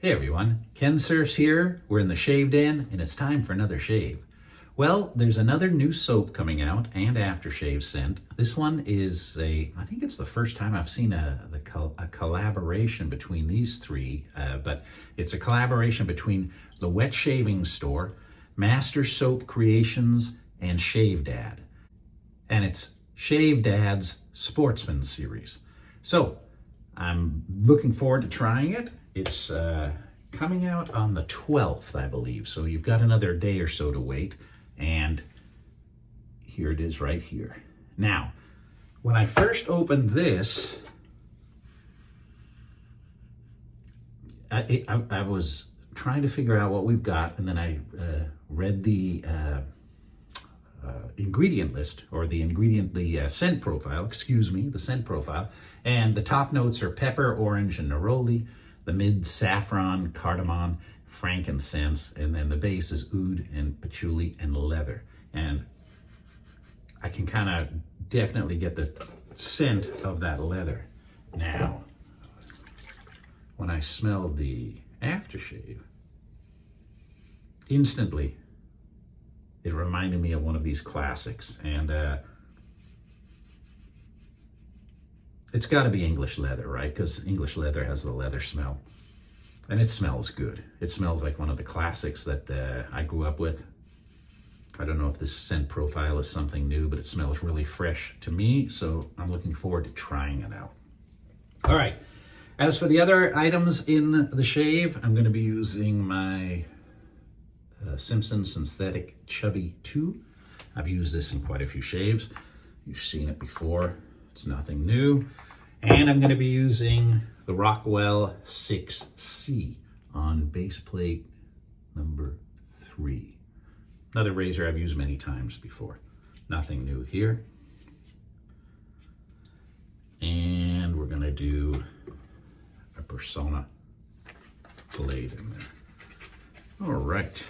Hey everyone, Kensurfs here. We're in the shave den and it's time for another shave. Well, there's another new soap coming out and aftershave scent. This one is I think it's the first time I've seen a collaboration between these three, but it's a collaboration between the Wet Shaving Store, Master Soap Creations, and Shave Dad. And it's Shave Dad's Sportsman Series. So I'm looking forward to trying it. It's coming out on the 12th, I believe. So you've got another day or so to wait. And here it is right here. Now, when I first opened this, I was trying to figure out what we've got. And then I read the ingredient list, or the scent profile, the scent profile. And the top notes are pepper, orange, and neroli. The mid, saffron, cardamom, frankincense, and then the base is oud and patchouli and leather. And I can kind of definitely get the scent of that leather. Now, when I smelled the aftershave, instantly it reminded me of one of these classics. And it's got to be English leather, right? Because English leather has the leather smell. And it smells good. It smells like one of the classics that I grew up with. I don't know if this scent profile is something new, but it smells really fresh to me. So I'm looking forward to trying it out. All right. As for the other items in the shave, I'm going to be using my Simpson Synthetic Chubby 2. I've used this in quite a few shaves. You've seen it before. It's nothing new. And I'm going to be using the Rockwell Hc&c on base plate number 3. Another razor I've used many times before. Nothing new here. And we're going to do a Persona blade in there. All right.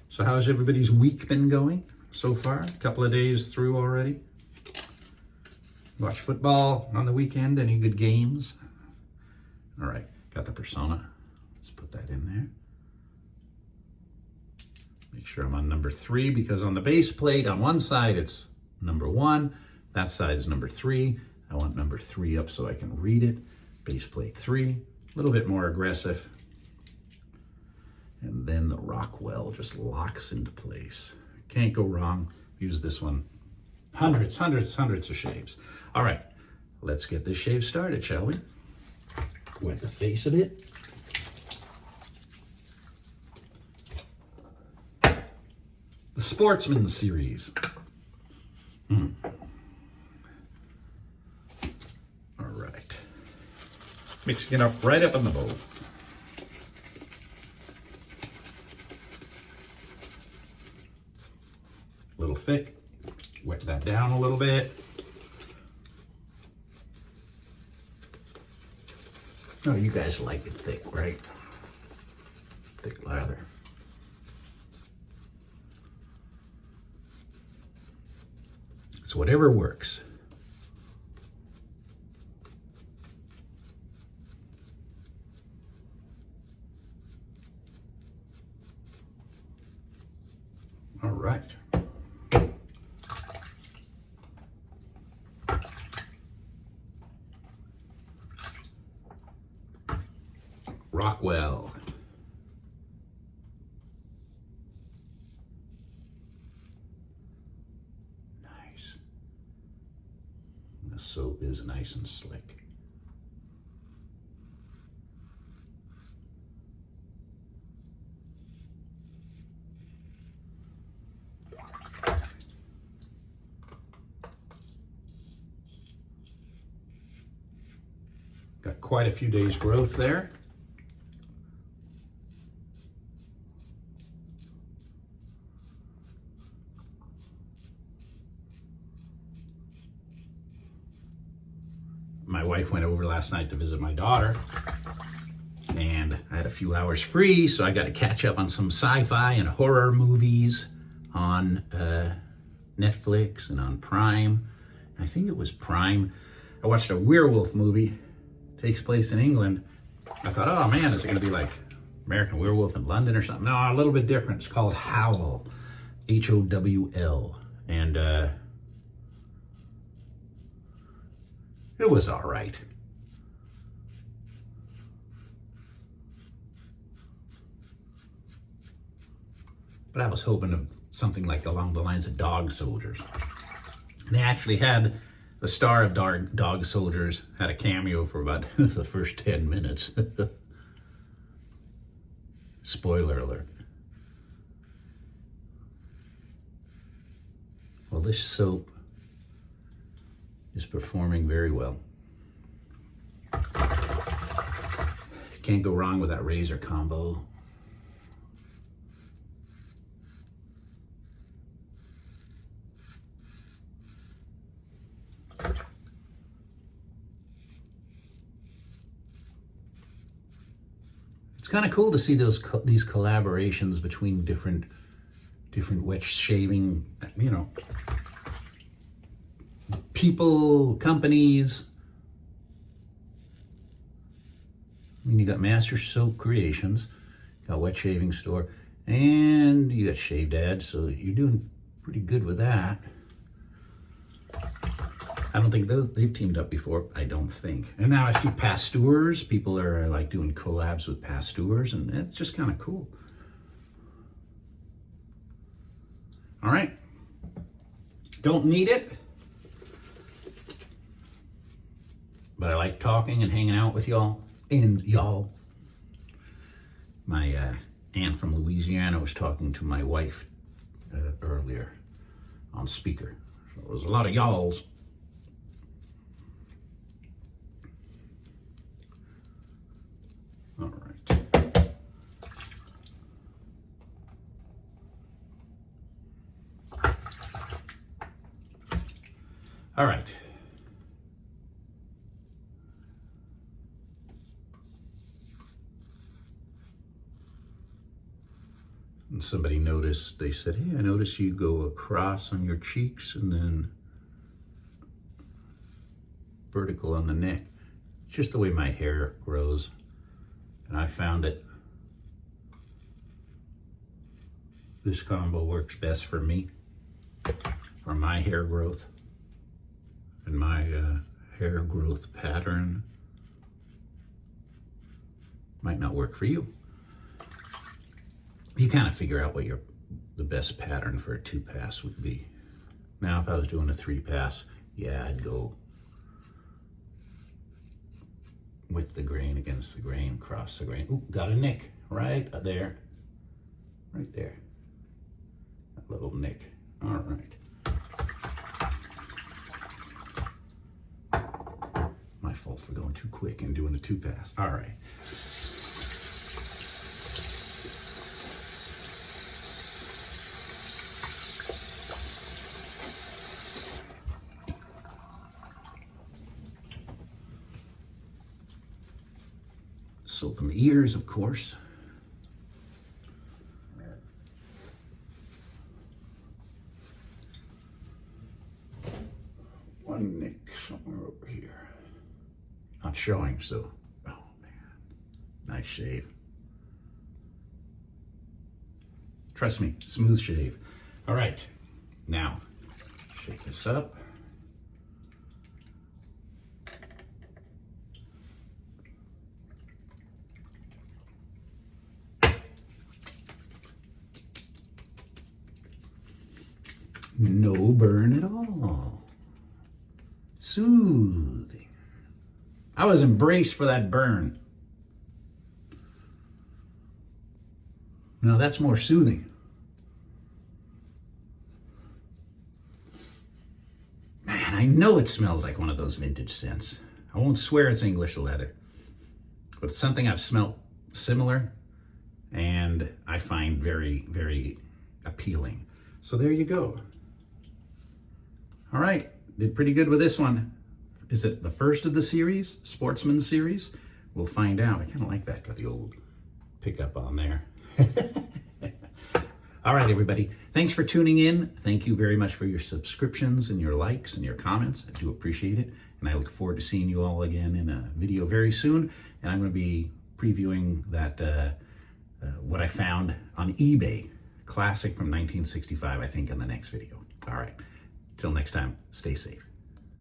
So how's everybody's week been going so far? A couple of days through already? Watch football on the weekend? Any good games? All right, got the Persona. Let's put that in there. Make sure I'm on number 3, because on the base plate, on one side, it's number 1. That side is number 3. I want number 3 up so I can read it. Base plate 3, a little bit more aggressive. And then the Rockwell just locks into place. Can't go wrong. Use this one. Hundreds of shaves. All right, let's get this shave started, shall we? Wet the face of it. The Sportsman Series. All right. Mixing it up right up in the bowl. A little thick. Wet that down a little bit. Oh, you guys like it thick, right? Thick lather. It's whatever works. All right. Rockwell. Nice. The soap is nice and slick. Got quite a few days growth there. My wife went over last night to visit my daughter, and I had a few hours free, so I got to catch up on some sci-fi and horror movies on Netflix and on Prime. I think it was Prime. I watched a werewolf movie. Takes place in England. I thought, oh man, is it going to be like American Werewolf in London or something? No, a little bit different. It's called Howl, H-O-W-L. And it was all right. But I was hoping of something like along the lines of Dog Soldiers. And they actually had the star of Dog Soldiers had a cameo for about the first 10 minutes. Spoiler alert. Well, this soap is performing very well. Can't go wrong with that razor combo. It's kind of cool to see these collaborations between different wet shaving, you know, people, companies. I mean, you got Master Soap Creations, you got Wet Shaving Store, and you got Shave Dad, so you're doing pretty good with that. I don't think they've teamed up before. I don't think. And now I see Pasteurs. People are like doing collabs with Pasteurs, and it's just kind of cool. All right. Don't need it. But I like talking and hanging out with y'all. And y'all. My aunt from Louisiana was talking to my wife earlier on speaker. So there was a lot of y'alls. All right. All right. And somebody noticed, they said, hey, I noticed you go across on your cheeks and then vertical on the neck. It's just the way my hair grows. And I found that this combo works best for me, for my hair growth and my hair growth pattern. Might not work for you. You kind of figure out what the best pattern for a 2-pass would be. Now, if I was doing a 3-pass, yeah, I'd go with the grain against the grain, cross the grain. Ooh, got a nick right there. Right there. That little nick. All right. My fault for going too quick and doing a 2-pass. All right. Soap in the ears, of course. One nick somewhere over here. Not showing, so, oh man, nice shave. Trust me, smooth shave. All right, now, shake this up. No burn at all. Soothing. I was embraced for that burn. Now that's more soothing. Man, I know it smells like one of those vintage scents. I won't swear it's English leather, but it's something I've smelt similar and I find very, very appealing. So there you go. All right, did pretty good with this one. Is it the first of the series, Sportsman Series? We'll find out. I kind of like that, got the old pickup on there. All right, everybody. Thanks for tuning in. Thank you very much for your subscriptions and your likes and your comments. I do appreciate it. And And I look forward to seeing you all again in a video very soon. And I'm going to be previewing that what I found on eBay, classic from 1965, I think, in the next video. All right, till next time, stay safe.